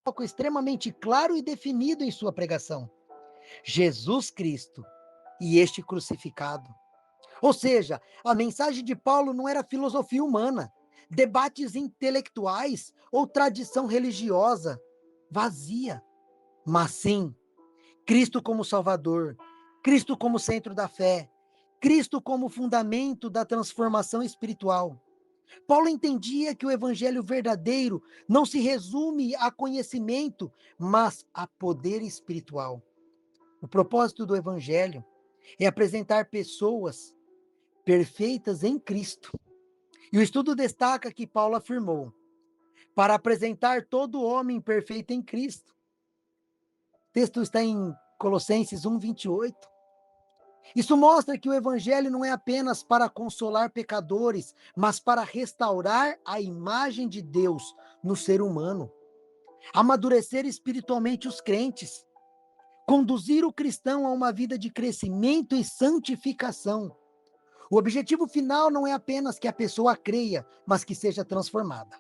foco extremamente claro e definido em sua pregação: Jesus Cristo e este crucificado. Ou seja, a mensagem de Paulo não era filosofia humana, debates intelectuais ou tradição religiosa vazia, mas sim Cristo como Salvador, Cristo como centro da fé, Cristo como fundamento da transformação espiritual. Paulo entendia que o evangelho verdadeiro não se resume a conhecimento, mas a poder espiritual. O propósito do evangelho é apresentar pessoas perfeitas em Cristo. E o estudo destaca que Paulo afirmou: para apresentar todo homem perfeito em Cristo. O texto está em Colossenses 1:28. Isso mostra que o evangelho não é apenas para consolar pecadores, mas para restaurar a imagem de Deus no ser humano, amadurecer espiritualmente os crentes, conduzir o cristão a uma vida de crescimento e santificação. O objetivo final não é apenas que a pessoa creia, mas que seja transformada.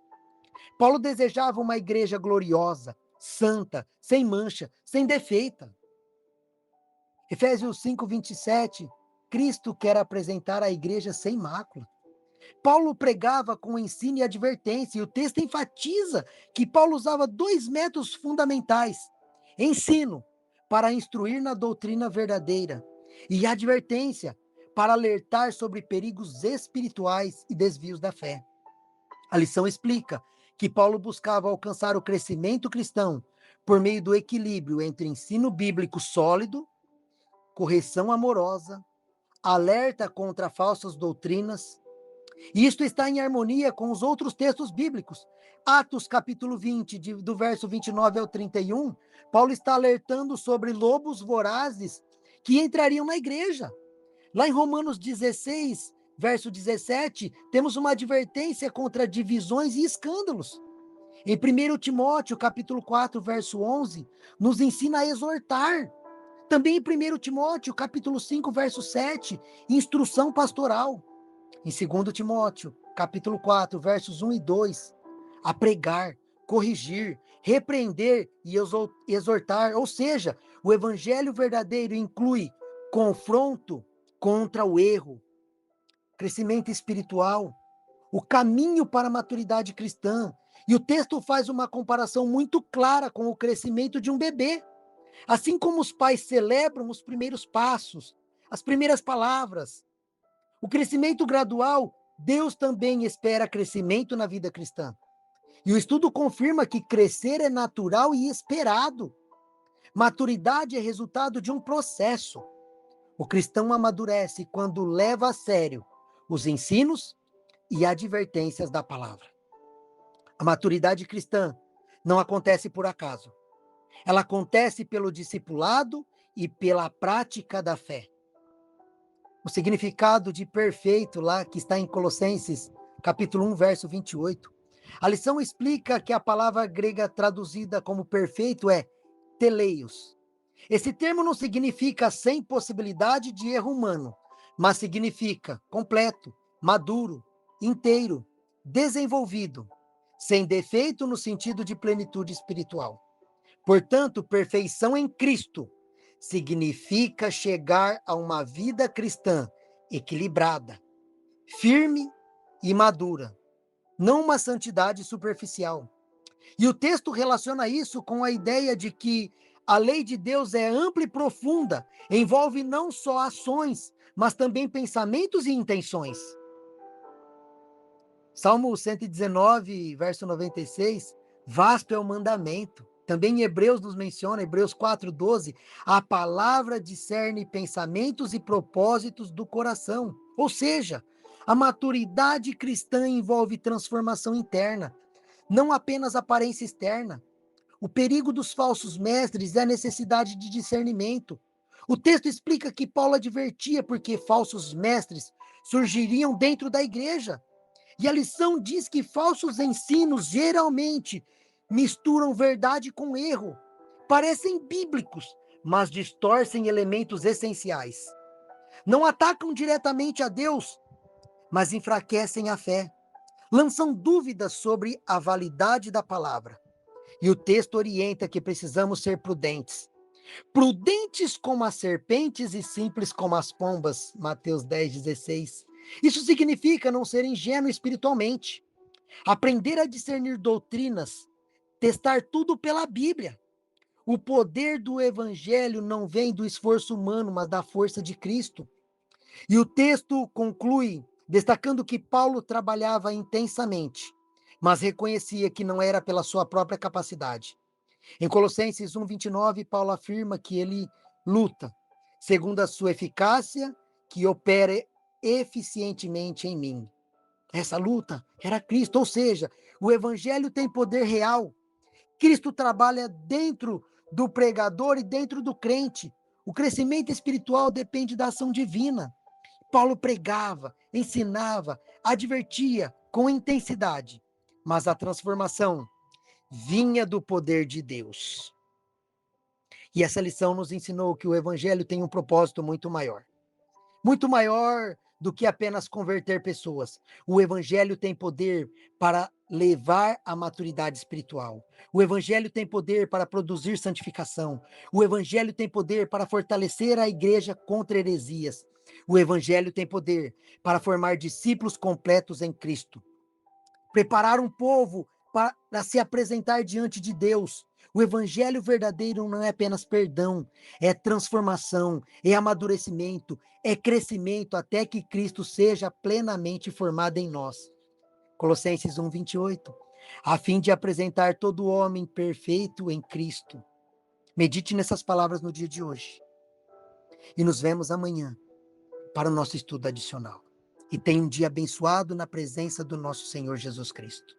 Paulo desejava uma igreja gloriosa, santa, sem mancha, sem defeita. Efésios 5:27, Cristo quer apresentar a igreja sem mácula. Paulo pregava com ensino e advertência, e o texto enfatiza que Paulo usava dois métodos fundamentais: ensino, para instruir na doutrina verdadeira, e advertência, para alertar sobre perigos espirituais e desvios da fé. A lição explica que Paulo buscava alcançar o crescimento cristão por meio do equilíbrio entre ensino bíblico sólido, correção amorosa, alerta contra falsas doutrinas. E isto está em harmonia com os outros textos bíblicos. Atos capítulo 20, do verso 29 ao 31, Paulo está alertando sobre lobos vorazes que entrariam na igreja. Lá em Romanos 16, verso 17, temos uma advertência contra divisões e escândalos. Em 1 Timóteo, capítulo 4, verso 11, nos ensina a exortar. Também em 1 Timóteo, capítulo 5, verso 7, instrução pastoral. Em 2 Timóteo, capítulo 4, versos 1 e 2, a pregar, corrigir, repreender e exortar. Ou seja, o evangelho verdadeiro inclui confronto contra o erro, crescimento espiritual, o caminho para a maturidade cristã. E o texto faz uma comparação muito clara com o crescimento de um bebê. Assim como os pais celebram os primeiros passos, as primeiras palavras, o crescimento gradual, Deus também espera crescimento na vida cristã. E o estudo confirma que crescer é natural e esperado. Maturidade é resultado de um processo. O cristão amadurece quando leva a sério os ensinos e advertências da palavra. A maturidade cristã não acontece por acaso. Ela acontece pelo discipulado e pela prática da fé. O significado de perfeito lá, que está em Colossenses, capítulo 1, verso 28. A lição explica que a palavra grega traduzida como perfeito é teleios. Esse termo não significa sem possibilidade de erro humano, mas significa completo, maduro, inteiro, desenvolvido, sem defeito no sentido de plenitude espiritual. Portanto, perfeição em Cristo significa chegar a uma vida cristã equilibrada, firme e madura, não uma santidade superficial. E o texto relaciona isso com a ideia de que a lei de Deus é ampla e profunda, envolve não só ações, mas também pensamentos e intenções. Salmo 119, verso 96, vasto é o mandamento. Também em Hebreus nos menciona, Hebreus 4:12, a palavra discerne pensamentos e propósitos do coração. Ou seja, a maturidade cristã envolve transformação interna, não apenas aparência externa. O perigo dos falsos mestres é a necessidade de discernimento. O texto explica que Paulo advertia porque falsos mestres surgiriam dentro da igreja. E a lição diz que falsos ensinos geralmente misturam verdade com erro. Parecem bíblicos, mas distorcem elementos essenciais. Não atacam diretamente a Deus, mas enfraquecem a fé. Lançam dúvidas sobre a validade da palavra. E o texto orienta que precisamos ser prudentes. Prudentes como as serpentes e simples como as pombas. Mateus 10:16. Isso significa não ser ingênuo espiritualmente. Aprender a discernir doutrinas, testar tudo pela Bíblia. O poder do evangelho não vem do esforço humano, mas da força de Cristo. E o texto conclui destacando que Paulo trabalhava intensamente, mas reconhecia que não era pela sua própria capacidade. Em Colossenses 1:29, Paulo afirma que ele luta segundo a sua eficácia, que opera eficientemente em mim. Essa luta era Cristo, ou seja, o evangelho tem poder real. Cristo trabalha dentro do pregador e dentro do crente. O crescimento espiritual depende da ação divina. Paulo pregava, ensinava, advertia com intensidade, mas a transformação vinha do poder de Deus. E essa lição nos ensinou que o evangelho tem um propósito muito maior do que apenas converter pessoas. O evangelho tem poder para levar à maturidade espiritual. O evangelho tem poder para produzir santificação. O evangelho tem poder para fortalecer a igreja contra heresias. O evangelho tem poder para formar discípulos completos em Cristo, preparar um povo para se apresentar diante de Deus. O evangelho verdadeiro não é apenas perdão, é transformação, é amadurecimento, é crescimento até que Cristo seja plenamente formado em nós. Colossenses 1:28. A fim de apresentar todo homem perfeito em Cristo. Medite nessas palavras no dia de hoje. E nos vemos amanhã para o nosso estudo adicional. E tenha um dia abençoado na presença do nosso Senhor Jesus Cristo.